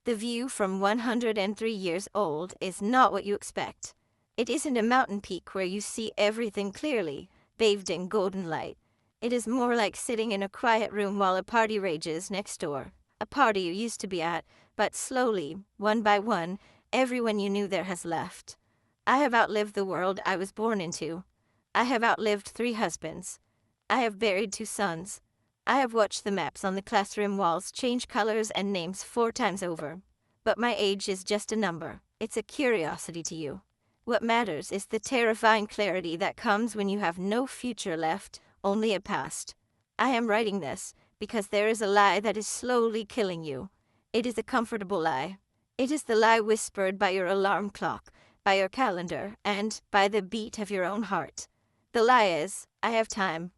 The view from 103 years old is not what you expect. It isn't a mountain peak where you see everything clearly, bathed in golden light. It is more like sitting in a quiet room while a party rages next door. A party you used to be at, but slowly, one by one, everyone you knew there has left. I have outlived the world I was born into. I have outlived 3 husbands. I have buried 2 sons. I have watched the maps on the classroom walls change colors and names 4 times over. But my age is just a number. It's a curiosity to you. What matters is the terrifying clarity that comes when you have no future left, only a past. I am writing this because there is a lie that is slowly killing you. It is a comfortable lie. It is the lie whispered by your alarm clock, by your calendar, and by the beat of your own heart. The lie is, I have time.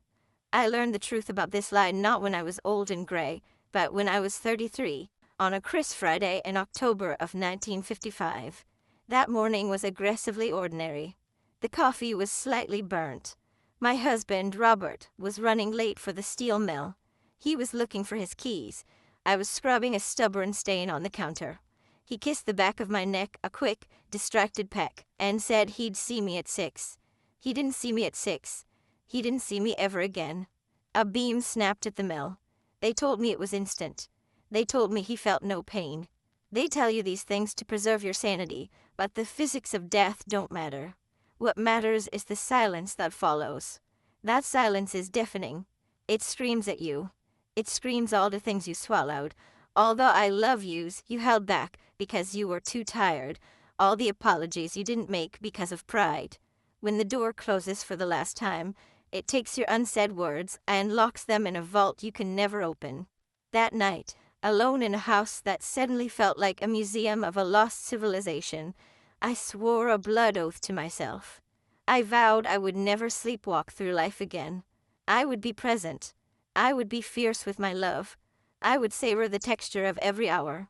I learned the truth about this lie not when I was old and gray, but when I was 33, on a crisp Friday in October of 1955. That morning was aggressively ordinary. The coffee was slightly burnt. My husband, Robert, was running late for the steel mill. He was looking for his keys. I was scrubbing a stubborn stain on the counter. He kissed the back of my neck a quick, distracted peck, and said he'd see me at 6. He didn't see me at 6. He didn't see me ever again. A beam snapped at the mill. They told me it was instant. They told me he felt no pain. They tell you these things to preserve your sanity, but the physics of death don't matter. What matters is the silence that follows. That silence is deafening. It screams at you. It screams all the things you swallowed, all the I love yous you held back because you were too tired, all the apologies you didn't make because of pride. When the door closes for the last time, it takes your unsaid words and locks them in a vault you can never open. That night, alone in a house that suddenly felt like a museum of a lost civilization, I swore a blood oath to myself. I vowed I would never sleepwalk through life again. I would be present. I would be fierce with my love. I would savor the texture of every hour.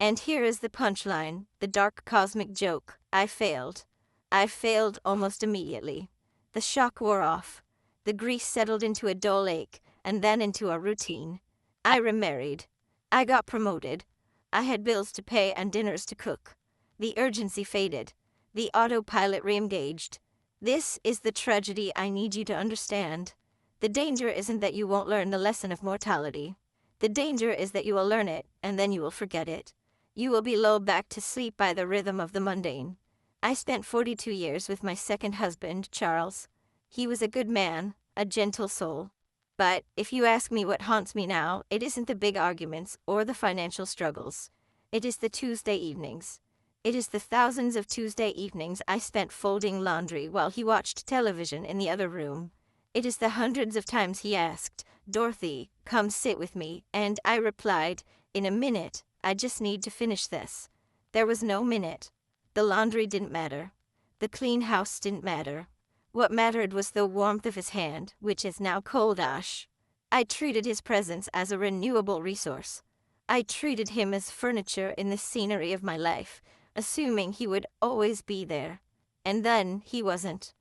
And here is the punchline, the dark cosmic joke. I failed. I failed almost immediately. The shock wore off. The grease settled into a dull ache, and then into a routine. I remarried. I got promoted. I had bills to pay and dinners to cook. The urgency faded. The autopilot re-engaged. This is the tragedy I need you to understand. The danger isn't that you won't learn the lesson of mortality. The danger is that you will learn it, and then you will forget it. You will be lulled back to sleep by the rhythm of the mundane. I spent 42 years with my second husband, Charles. He was a good man, a gentle soul. But if you ask me what haunts me now, it isn't the big arguments or the financial struggles. It is the Tuesday evenings. It is the thousands of Tuesday evenings I spent folding laundry while he watched television in the other room. It is the hundreds of times he asked, Dorothy, come sit with me, and I replied, in a minute, I just need to finish this. There was no minute. The laundry didn't matter. The clean house didn't matter. What mattered was the warmth of his hand, which is now cold ash. I treated his presence as a renewable resource. I treated him as furniture in the scenery of my life, assuming he would always be there. And then he wasn't.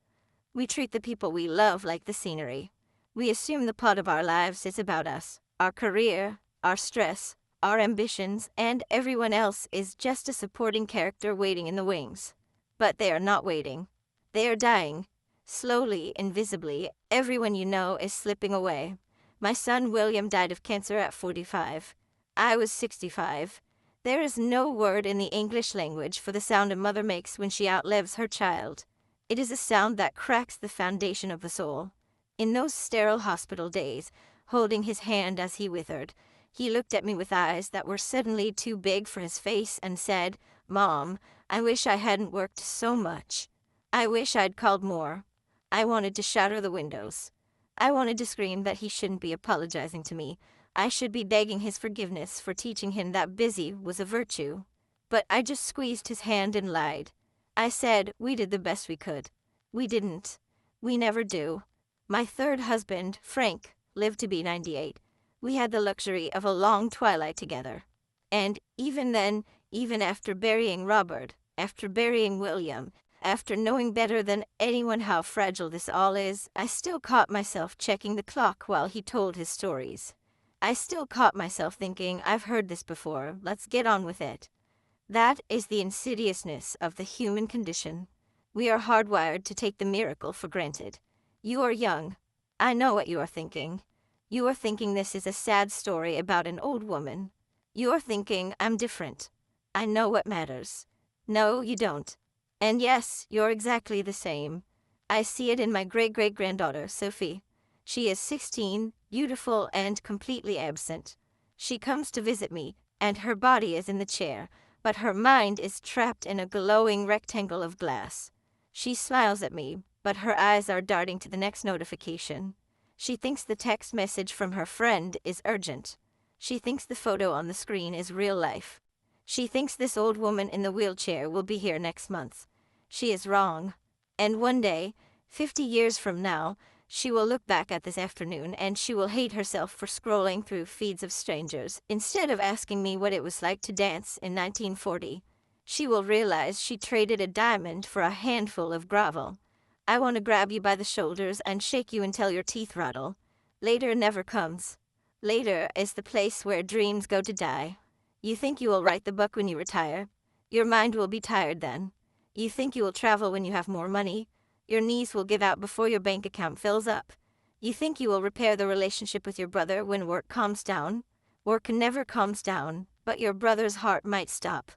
We treat the people we love like the scenery. We assume the plot of our lives is about us, our career, our stress, our ambitions, and everyone else is just a supporting character waiting in the wings. But they are not waiting. They are dying. Slowly, invisibly, everyone you know is slipping away. My son William died of cancer at 45. I was 65. There is no word in the English language for the sound a mother makes when she outlives her child. It is a sound that cracks the foundation of the soul. In those sterile hospital days, holding his hand as he withered, he looked at me with eyes that were suddenly too big for his face and said, Mom, I wish I hadn't worked so much. I wish I'd called more. I wanted to shatter the windows. I wanted to scream that he shouldn't be apologizing to me. I should be begging his forgiveness for teaching him that busy was a virtue. But I just squeezed his hand and lied. I said, we did the best we could. We didn't. We never do. My third husband, Frank, lived to be 98. We had the luxury of a long twilight together. And even then, even after burying Robert, after burying William, after knowing better than anyone how fragile this all is, I still caught myself checking the clock while he told his stories. I still caught myself thinking, I've heard this before, let's get on with it. That is the insidiousness of the human condition. We are hardwired to take the miracle for granted. You are young. I know what you are thinking. You are thinking this is a sad story about an old woman. You are thinking, I'm different. I know what matters. No, you don't. And yes, you're exactly the same. I see it in my great-great-granddaughter, Sophie. She is 16, beautiful and completely absent. She comes to visit me, and her body is in the chair, but her mind is trapped in a glowing rectangle of glass. She smiles at me, but her eyes are darting to the next notification. She thinks the text message from her friend is urgent. She thinks the photo on the screen is real life. She thinks this old woman in the wheelchair will be here next month. She is wrong. And one day, 50 years from now, she will look back at this afternoon and she will hate herself for scrolling through feeds of strangers instead of asking me what it was like to dance in 1940. She will realize she traded a diamond for a handful of gravel. I want to grab you by the shoulders and shake you until your teeth rattle. Later never comes. Later is the place where dreams go to die. You think you will write the book when you retire? Your mind will be tired then. You think you will travel when you have more money? Your knees will give out before your bank account fills up. You think you will repair the relationship with your brother when work calms down? Work never calms down, but your brother's heart might stop.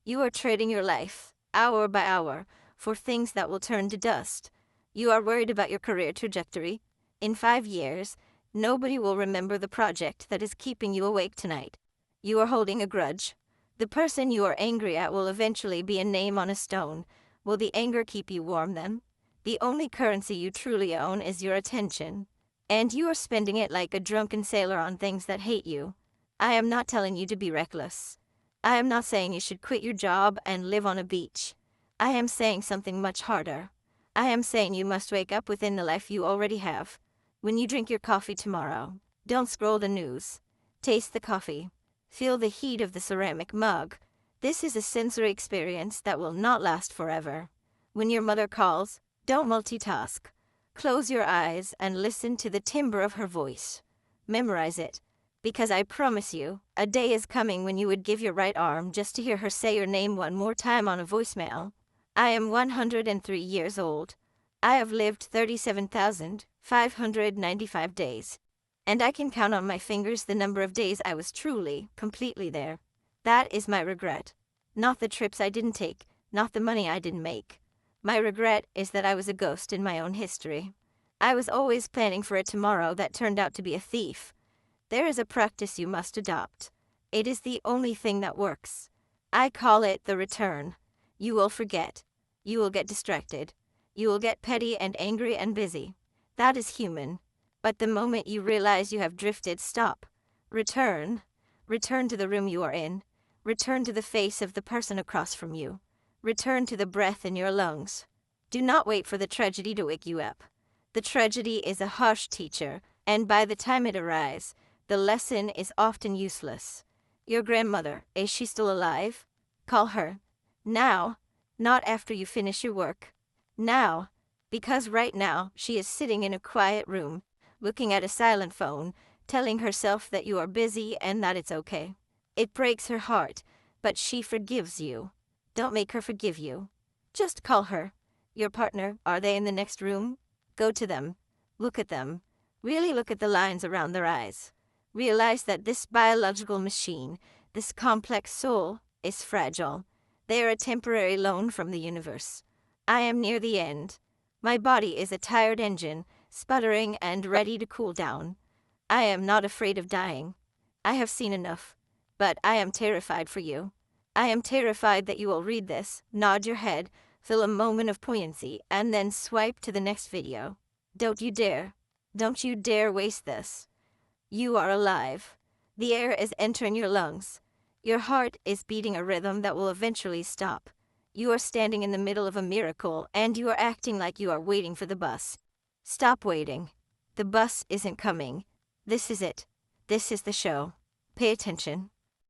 You are trading your life, hour by hour, for things that will turn to dust. You are worried about your career trajectory. In 5 years, nobody will remember the project that is keeping you awake tonight. You are holding a grudge. The person you are angry at will eventually be a name on a stone. Will the anger keep you warm then? The only currency you truly own is your attention. And you are spending it like a drunken sailor on things that hate you. I am not telling you to be reckless. I am not saying you should quit your job and live on a beach. I am saying something much harder. I am saying you must wake up within the life you already have. When you drink your coffee tomorrow, don't scroll the news. Taste the coffee. Feel the heat of the ceramic mug. This is a sensory experience that will not last forever. When your mother calls, don't multitask. Close your eyes and listen to the timbre of her voice. Memorize it, because I promise you, a day is coming when you would give your right arm just to hear her say your name one more time on a voicemail. I am 103 years old. I have lived 37,595 days. And I can count on my fingers the number of days I was truly, completely there. That is my regret. Not the trips I didn't take, not the money I didn't make. My regret is that I was a ghost in my own history. I was always planning for a tomorrow that turned out to be a thief. There is a practice you must adopt. It is the only thing that works. I call it the return. You will forget. You will get distracted. You will get petty and angry and busy. That is human. But the moment you realize you have drifted, stop. Return. Return to the room you are in. Return to the face of the person across from you. Return to the breath in your lungs. Do not wait for the tragedy to wake you up. The tragedy is a harsh teacher, and by the time it arrives, the lesson is often useless. Your grandmother, is she still alive? Call her. Now. Not after you finish your work. Now. Because right now, she is sitting in a quiet room, looking at a silent phone, telling herself that you are busy and that it's okay. It breaks her heart, but she forgives you. Don't make her forgive you. Just call her. Your partner, are they in the next room? Go to them. Look at them. Really look at the lines around their eyes. Realize that this biological machine, this complex soul, is fragile. They are a temporary loan from the universe. I am near the end. My body is a tired engine, sputtering and ready to cool down. I am not afraid of dying. I have seen enough. But I am terrified for you. I am terrified that you will read this, nod your head, feel a moment of poignancy, and then swipe to the next video. Don't you dare. Don't you dare waste this. You are alive. The air is entering your lungs. Your heart is beating a rhythm that will eventually stop. You are standing in the middle of a miracle, and you are acting like you are waiting for the bus. Stop waiting. The bus isn't coming. This is it. This is the show. Pay attention.